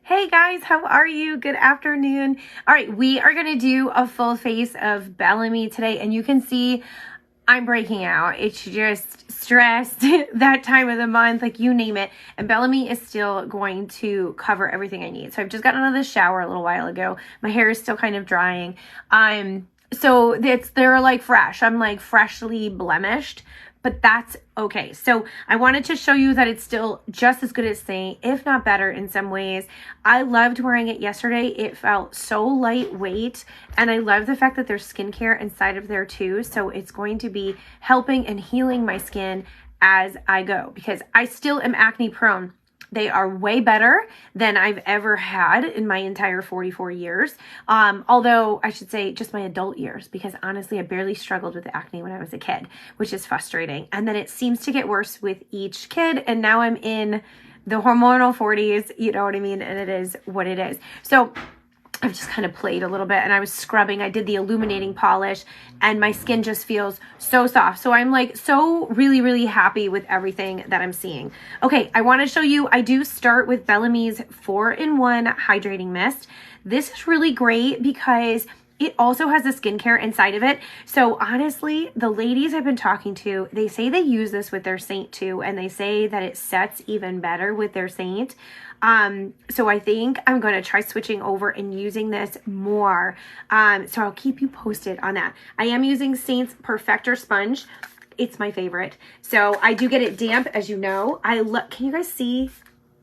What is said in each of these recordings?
Hey guys, how are you? Good afternoon. All right, we are going to do a full face of Bellame today, and you can see I'm breaking out. It's just stressed that time of the month, like you name it. And Bellame is still going to cover everything I need. So I've just gotten out of the shower a little while ago. My hair is still kind of drying. So they're like fresh. I'm like freshly blemished, but that's okay. So I wanted to show you that it's still just as good as Saint, if not better in some ways. I loved wearing it yesterday. It felt so lightweight, and I love the fact that there's skincare inside of there too. So it's going to be helping and healing my skin as I go, because I still am acne prone. They are way better than I've ever had in my entire 44 years. Although I should say just my adult years, because honestly, I barely struggled with acne when I was a kid, which is frustrating. And then it seems to get worse with each kid. And now I'm in the hormonal 40s, you know what I mean? And it is what it is. So I've just kind of played a little bit, and I was scrubbing. I did the illuminating polish, and my skin just feels so soft. So I'm like so really happy with everything that I'm seeing. Okay, I want to show you, I do start with Bellame's 4-in-1 Hydrating Mist. This is really great because it also has the skincare inside of it. So honestly, the ladies I've been talking to, they say they use this with their Saint too, and they say that it sets even better with their Saint. So I think I'm going to try switching over and using this more. So I'll keep you posted on that. I am using Saint's Perfector Sponge. It's my favorite. So I do get it damp, as you know. Can you guys see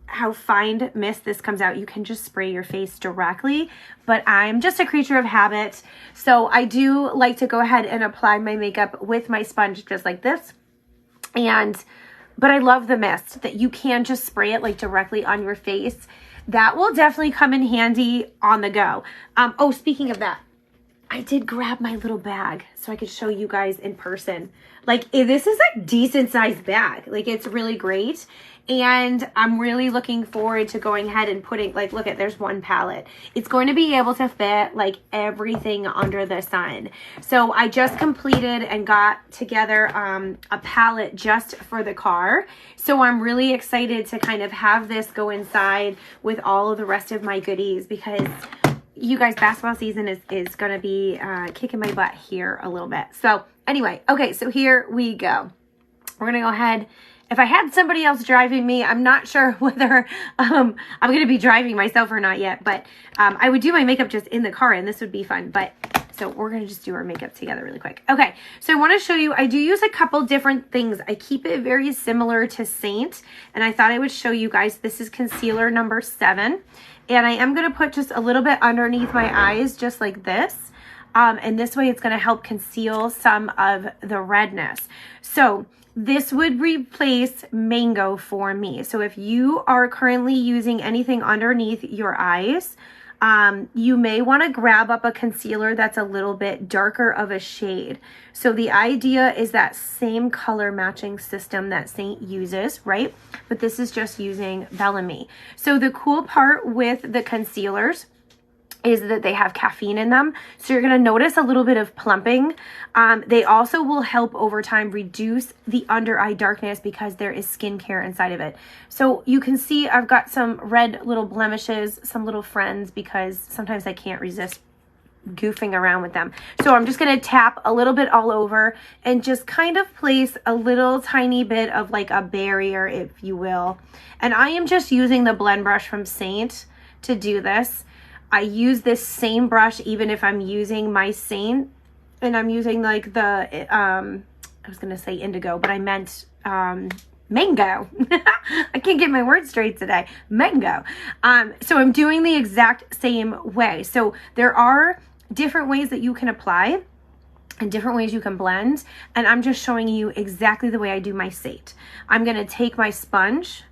how fine mist this comes out? You can just spray your face directly, but I'm just a creature of habit. So I do like to go ahead and apply my makeup with my sponge just like this. But I love the mist that you can just spray it like directly on your face. That will definitely come in handy on the go. Oh, speaking of that, I did grab my little bag so I could show you guys in person. Like, this is a decent sized bag. Like, it's really great. And I'm really looking forward to going ahead and putting, like, look at, there's one palette. It's going to be able to fit like everything under the sun. So I just completed and got together a palette just for the car. So I'm really excited to kind of have this go inside with all of the rest of my goodies, because you guys, basketball season is going to be kicking my butt here a little bit. So anyway, okay, so here we go. We're going to go ahead. If I had somebody else driving me, I'm not sure whether I'm going to be driving myself or not yet, but I would do my makeup just in the car, and this would be fun. But so we're going to just do our makeup together really quick. Okay, so I want to show you, I do use a couple different things. I keep it very similar to Saint, and I thought I would show you guys. This is concealer number 7, and I am going to put just a little bit underneath my eyes, just like this. And this way it's going to help conceal some of the redness. So this would replace Mango for me. So if you are currently using anything underneath your eyes, you may want to grab up a concealer that's a little bit darker of a shade. So the idea is that same color matching system that Saint uses, right? But this is just using Bellame. So the cool part with the concealers is that they have caffeine in them. So you're gonna notice a little bit of plumping. They also will help over time reduce the under eye darkness because there is skincare inside of it. So you can see I've got some red little blemishes, some little friends, because sometimes I can't resist goofing around with them. So I'm just gonna tap a little bit all over and just kind of place a little tiny bit of like a barrier, if you will. And I am just using the blend brush from Saint to do this. I use this same brush even if I'm using my Saint, and I'm using like the, I was going to say indigo, but I meant mango. I can't get my words straight today. Mango. So I'm doing the exact same way. So there are different ways that you can apply and different ways you can blend, and I'm just showing you exactly the way I do my Saint. I'm going to take my sponge,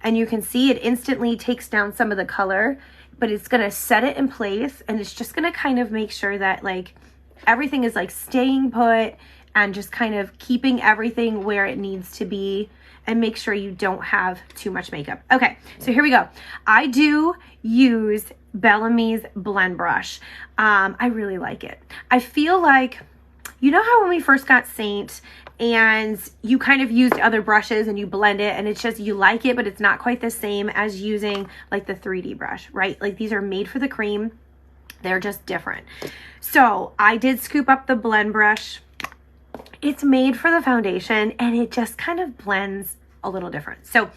and you can see it instantly takes down some of the color, but it's going to set it in place, and it's just going to kind of make sure that like everything is like staying put and just kind of keeping everything where it needs to be, and make sure you don't have too much makeup. Okay, so here we go. I do use Bellame's blend brush. I really like it. I feel like You know how when we first got Saint and you kind of used other brushes and you blend it and it's just, you like it, but it's not quite the same as using like the 3D brush, right? Like these are made for the cream. They're just different. So I did scoop up the blend brush. It's made for the foundation and it just kind of blends a little different. So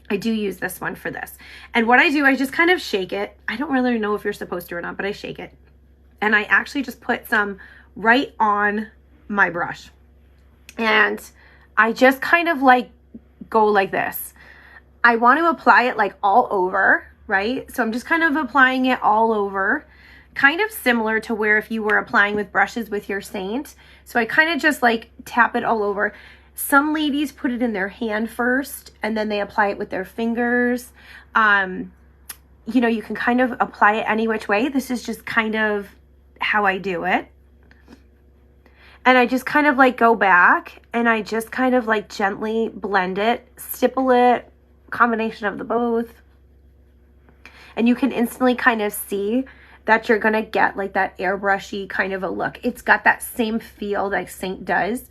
I do use this one for this. And what I do, I just kind of shake it. I don't really know if you're supposed to or not, but I shake it. And I actually just put some right on my brush. And I just kind of like go like this. I want to apply it like all over, right? So I'm just kind of applying it all over, kind of similar to where if you were applying with brushes with your Saint. So I kind of just like tap it all over. Some ladies put it in their hand first and then they apply it with their fingers. You know, you can kind of apply it any which way. This is just kind of how I do it. And I just kind of like go back and I just kind of like gently blend it, stipple it, combination of the both. And you can instantly kind of see that you're gonna get like that airbrushy kind of a look. It's got that same feel that Saint does.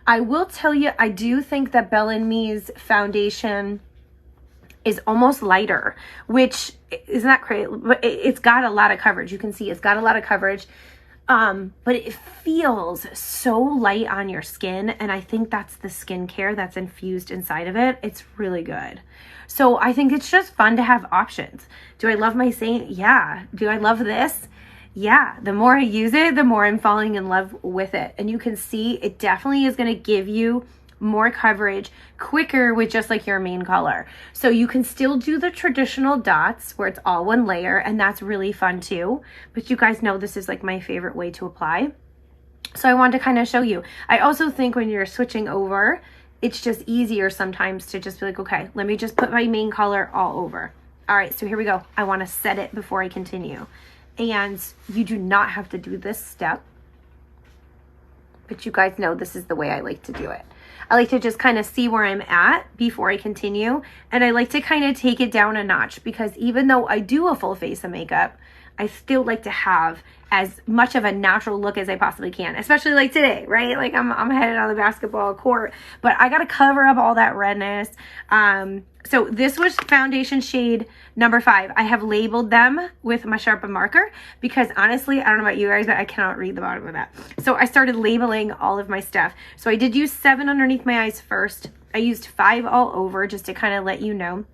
I will tell you, I do think that Bellame's foundation is almost lighter, which isn't that crazy, but it's got a lot of coverage. You can see it's got a lot of coverage, but it feels so light on your skin. And I think that's the skincare that's infused inside of it. It's really good. So I think it's just fun to have options. Do I love my Saint? Yeah. Do I love this? Yeah. The more I use it, the more I'm falling in love with it. And you can see it definitely is going to give you more coverage quicker with just like your main color. So you can still do the traditional dots where it's all one layer, and that's really fun too. But you guys know this is like my favorite way to apply. So I wanted to kind of show you. I also think when you're switching over, it's just easier sometimes to just be like, okay, let me just put my main color all over. All right, so here we go. I want to set it before I continue. And you do not have to do this step, but you guys know this is the way I like to do it. I like to just kind of see where I'm at before I continue. And I like to kind of take it down a notch because even though I do a full face of makeup, I still like to have as much of a natural look as I possibly can, especially like today, right? Like I'm headed on the basketball court, but I got to cover up all that redness. So this was foundation shade number 5. I have labeled them with my Sharpie marker because honestly, I don't know about you guys, but I cannot read the bottom of that. So I started labeling all of my stuff. So I did use 7 underneath my eyes first. I used 5 all over just to kind of let you know.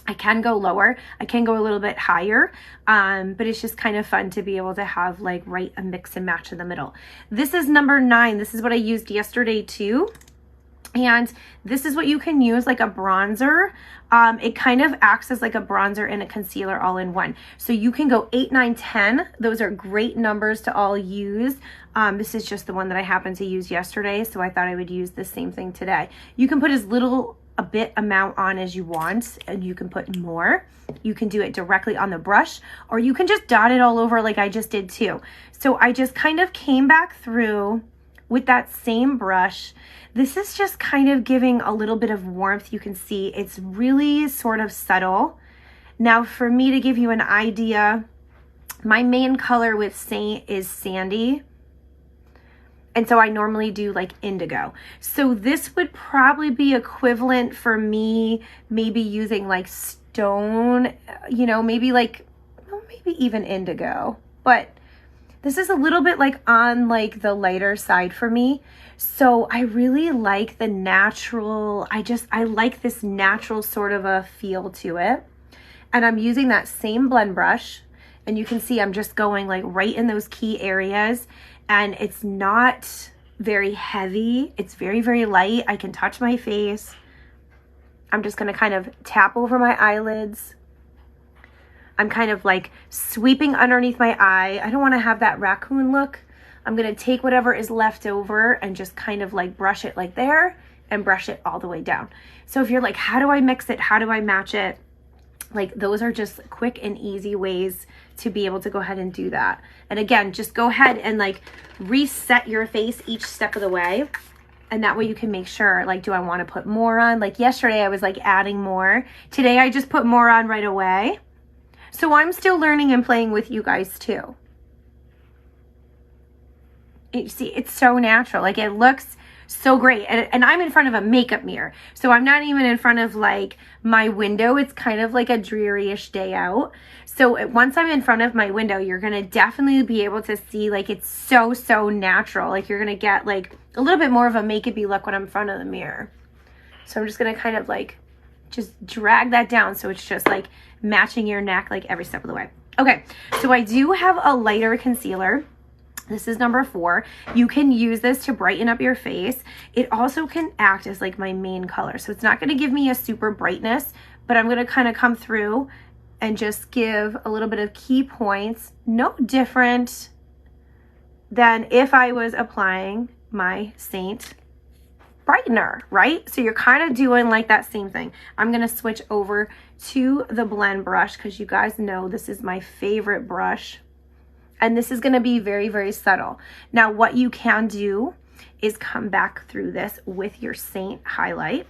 I can go lower. I can go a little bit higher, but it's just kind of fun to be able to have like right a mix and match in the middle. This is number 9. This is what I used yesterday too. And this is what you can use like a bronzer. It kind of acts as like a bronzer and a concealer all in one. So you can go 8, 9, 10. Those are great numbers to all use. This is just the one that I happened to use yesterday, so I thought I would use the same thing today. You can put as little a bit amount on as you want, and you can put more. You can do it directly on the brush, or you can just dot it all over like I just did too. So I just kind of came back through with that same brush. This is just kind of giving a little bit of warmth. You can see it's really sort of subtle. Now for me to give you an idea, my main color with Saint is Sandy. And so I normally do like indigo. So this would probably be equivalent for me, maybe using like stone, you know, maybe like, well, maybe even indigo. But this is a little bit like on like the lighter side for me. So I really like the natural, I like this natural sort of a feel to it. And I'm using that same blend brush. And you can see I'm just going like right in those key areas. And it's not very heavy. It's very, very light. I can touch my face. I'm just going to kind of tap over my eyelids. I'm kind of like sweeping underneath my eye. I don't want to have that raccoon look. I'm going to take whatever is left over and just kind of like brush it like there and brush it all the way down. So if you're like, how do I mix it? How do I match it? Like those are just quick and easy ways to be able to go ahead and do that. And again, just go ahead and like reset your face each step of the way. And that way you can make sure, like, do I want to put more on? Like yesterday I was like adding more. Today I just put more on right away. So I'm still learning and playing with you guys too. You see, it's so natural. Like, it looks so great. And I'm in front of a makeup mirror. So I'm not even in front of like my window. It's kind of like a dreary-ish day out. So once I'm in front of my window, you're going to definitely be able to see like it's so, so natural. Like, you're going to get like a little bit more of a makeup-y look when I'm in front of the mirror. So I'm just going to kind of like just drag that down so it's just like matching your neck like every step of the way. Okay, so I do have a lighter concealer. This is number 4. You can use this to brighten up your face. It also can act as like my main color. So it's not going to give me a super brightness, but I'm going to kind of come through and just give a little bit of key points. No different than if I was applying my Saint brightener, right? So you're kind of doing like that same thing. I'm going to switch over to the blend brush because you guys know this is my favorite brush. And this is going to be very, very subtle. Now, what you can do is come back through this with your Saint highlight.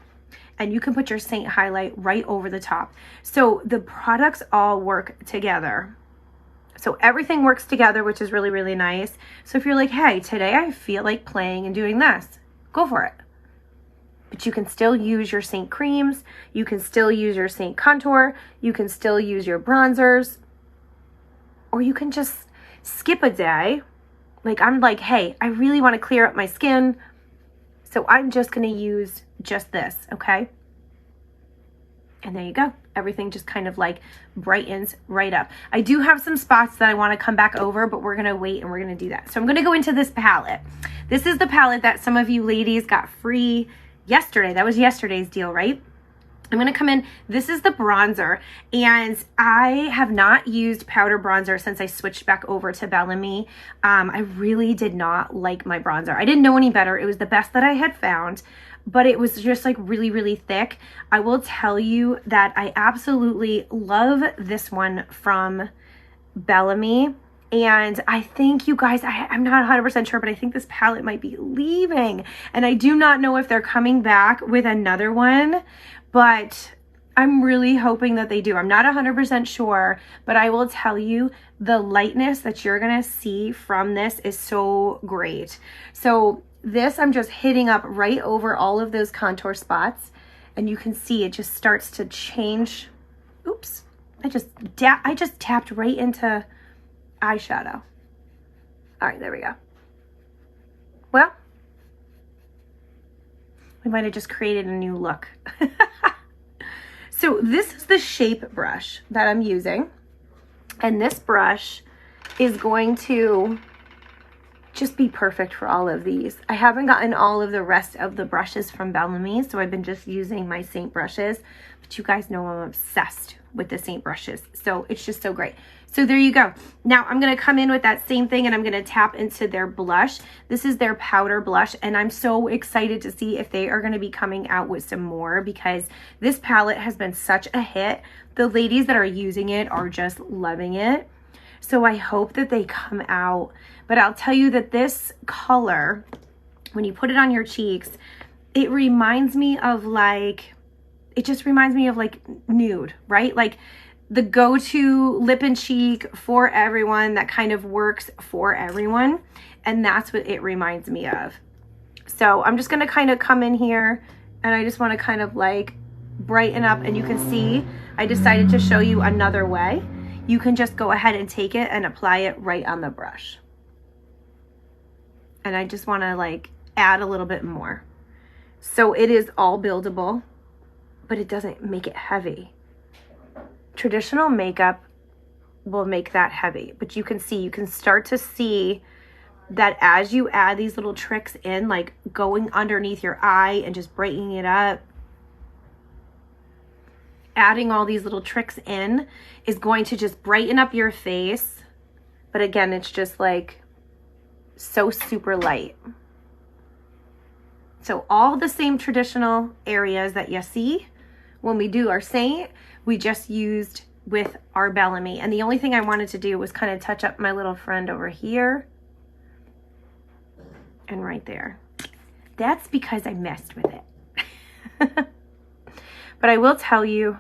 And you can put your Saint highlight right over the top. So the products all work together. So everything works together, which is really, really nice. So if you're like, hey, today I feel like playing and doing this, go for it. But you can still use your Saint creams. You can still use your Saint contour. You can still use your bronzers. Or you can just skip a day. Like, I'm like, hey, I really want to clear up my skin. So I'm just going to use just this, okay? And there you go. Everything just kind of like brightens right up. I do have some spots that I want to come back over, but we're going to wait and we're going to do that. So I'm going to go into this palette. This is the palette that some of you ladies got free yesterday. That was yesterday's deal, right? I'm going to come in. This is the bronzer, and I have not used powder bronzer since I switched back over to Bellame. I really did not like my bronzer. I didn't know any better. It was the best that I had found, but it was just like really, really thick. I will tell you that I absolutely love this one from Bellame. And I think you guys, I'm not 100% sure, but I think this palette might be leaving. And I do not know if they're coming back with another one, but I'm really hoping that they do. I'm not 100% sure, but I will tell you the lightness that you're going to see from this is so great. So this, I'm just hitting up right over all of those contour spots, and you can see it just starts to change. Oops, I just tapped right into eyeshadow. All right, there we go. Well, we might have just created a new look. So this is the shape brush that I'm using. And this brush is going to just be perfect for all of these. I haven't gotten all of the rest of the brushes from Bellame, so I've been just using my Saint brushes. But you guys know I'm obsessed with the Saint brushes. So it's just so great. So there you go. Now I'm going to come in with that same thing, and I'm going to tap into their blush. This is their powder blush, and I'm so excited to see if they are going to be coming out with some more, because this palette has been such a hit. The ladies that are using it are just loving it. So I hope that they come out. But I'll tell you that this color, when you put it on your cheeks, it reminds me of like, it just reminds me of like nude, right? Like the go-to lip and cheek for everyone that kind of works for everyone. And that's what it reminds me of. So I'm just going to kind of come in here, and I just want to kind of like brighten up. And you can see I decided to show you another way. You can just go ahead and take it and apply it right on the brush. And I just want to like add a little bit more. So it is all buildable, but it doesn't make it heavy. Traditional makeup will make that heavy, but you can see, you can start to see that as you add these little tricks in, like going underneath your eye and just brightening it up, adding all these little tricks in is going to just brighten up your face. But again, it's just like so super light. So all the same traditional areas that you see when we do our Saint, we just used with our Bellame. And the only thing I wanted to do was kind of touch up my little friend over here and right there. That's because I messed with it. But I will tell you,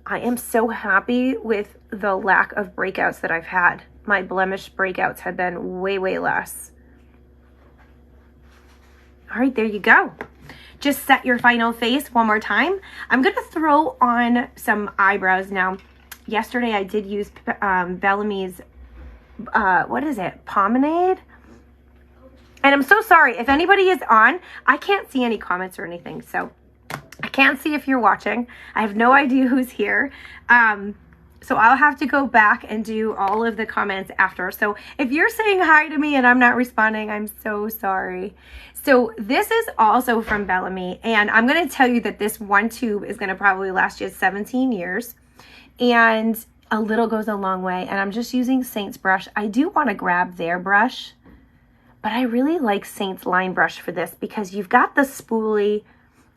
I am so happy with the lack of breakouts that I've had. My blemish breakouts have been way, way less. All right, there you go. Just set your final face one more time. I'm going to throw on some eyebrows now. Yesterday I did use Bellame's, what is it? Pomade? And I'm so sorry if anybody is on. I can't see any comments or anything, so I can't see if you're watching. I have no idea who's here. So I'll have to go back and do all of the comments after. So if you're saying hi to me and I'm not responding, I'm so sorry. So this is also from Bellame, and I'm going to tell you that this one tube is going to probably last you 17 years, and a little goes a long way. And I'm just using Saint's brush. I do want to grab their brush, but I really like Saint's line brush for this because you've got the spoolie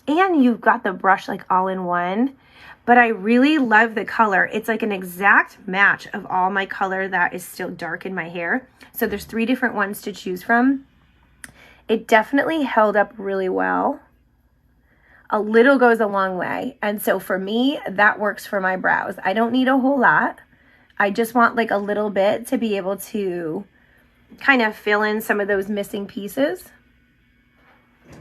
and you've got the brush like all in one. But I really love the color. It's like an exact match of all my color that is still dark in my hair. So there's 3 different ones to choose from. It definitely held up really well. A little goes a long way. And so for me, that works for my brows. I don't need a whole lot. I just want like a little bit to be able to kind of fill in some of those missing pieces.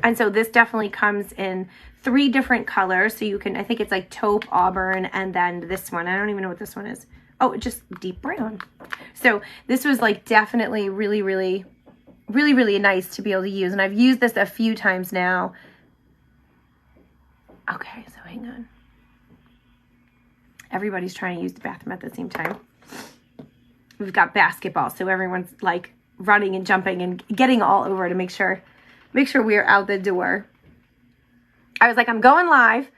And so this definitely comes in 3 different colors. So you can, I think it's like taupe, auburn, and then this one. I don't even know what this one is. Oh, just deep brown. So this was like definitely really nice to be able to use. And I've used this a few times now. Okay, so hang on. Everybody's trying to use the bathroom at the same time. We've got basketball, so everyone's like running and jumping and getting all over to make sure we're out the door. I was like, I'm going live.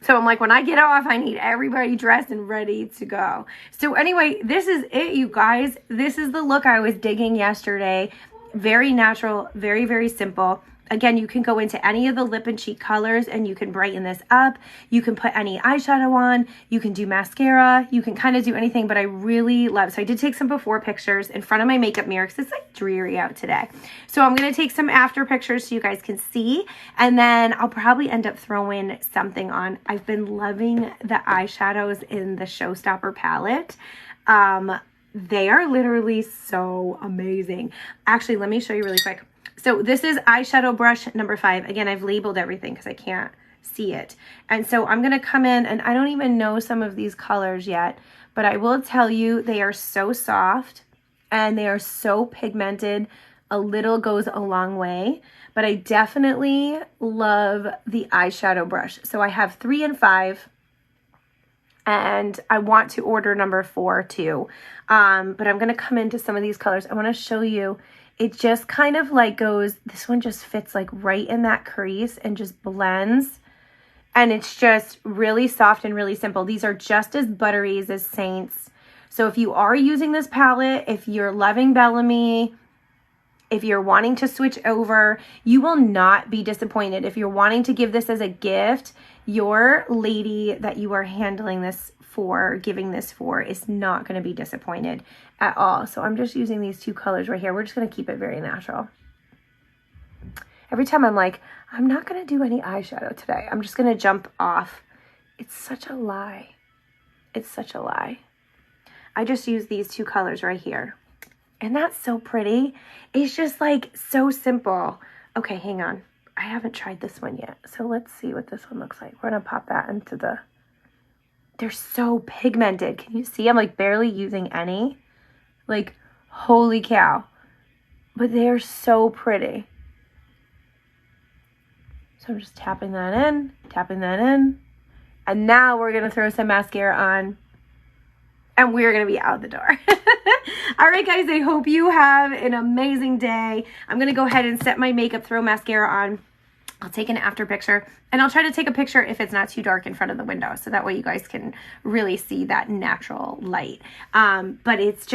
So I'm like, when I get off, I need everybody dressed and ready to go. So anyway, this is it, you guys. This is the look I was digging yesterday. Very natural, very simple. Again, you can go into any of the lip and cheek colors and you can brighten this up. You can put any eyeshadow on. You can do mascara. You can kind of do anything, but I really love. So I did take some before pictures in front of my makeup mirror because it's like dreary out today. So I'm going to take some after pictures so you guys can see. And then I'll probably end up throwing something on. I've been loving the eyeshadows in the Showstopper palette. They are literally so amazing. Actually, let me show you really quick. So this is eyeshadow brush number 5. Again, I've labeled everything because I can't see it. And so I'm going to come in, and I don't even know some of these colors yet, but I will tell you they are so soft and they are so pigmented. A little goes a long way, but I definitely love the eyeshadow brush. So I have 3 and 5. And I want to order number 4 too. But I'm going to come into some of these colors. I want to show you. It just kind of like goes, this one just fits like right in that crease and just blends. And it's just really soft and really simple. These are just as buttery as Saints. So if you are using this palette, if you're loving Bellame, if you're wanting to switch over, you will not be disappointed. If you're wanting to give this as a gift, your lady that you are handling this for, giving this for, is not going to be disappointed at all. So I'm just using these 2 colors right here. We're just going to keep it very natural. Every time I'm like, I'm not going to do any eyeshadow today. I'm just going to jump off. It's such a lie. It's such a lie. I just use these 2 colors right here. And that's so pretty. It's just like so simple. Okay, hang on. I haven't tried this one yet. So let's see what this one looks like. We're going to pop that into the... They're so pigmented. Can you see? I'm like barely using any. Like, holy cow. But they're so pretty. So I'm just tapping that in, And now we're going to throw some mascara on. And we're going to be out the door. All right, guys, I hope you have an amazing day. I'm going to go ahead and set my makeup, throw mascara on. I'll take an after picture, and I'll try to take a picture if it's not too dark in front of the window, so that way you guys can really see that natural light. But it's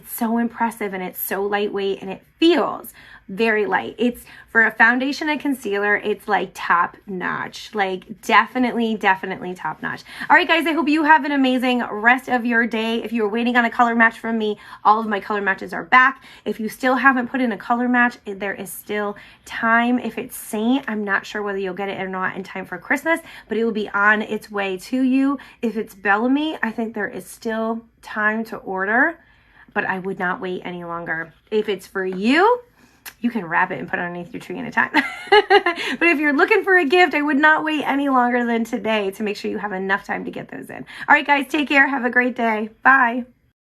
so impressive, and it's so lightweight, and it feels very light. It's, for a foundation and concealer, it's like top notch. Like definitely top notch. All right, guys, I hope you have an amazing rest of your day. If you're waiting on a color match from me, all of my color matches are back. If you still haven't put in a color match, there is still time. If it's Saint, I'm not sure whether you'll get it or not in time for Christmas, but it will be on its way to you. If it's Bellame, I think there is still time to order, but I would not wait any longer. If it's for you, you can wrap it and put it underneath your tree anytime. But if you're looking for a gift, I would not wait any longer than today to make sure you have enough time to get those in. All right, guys, take care. Have a great day. Bye.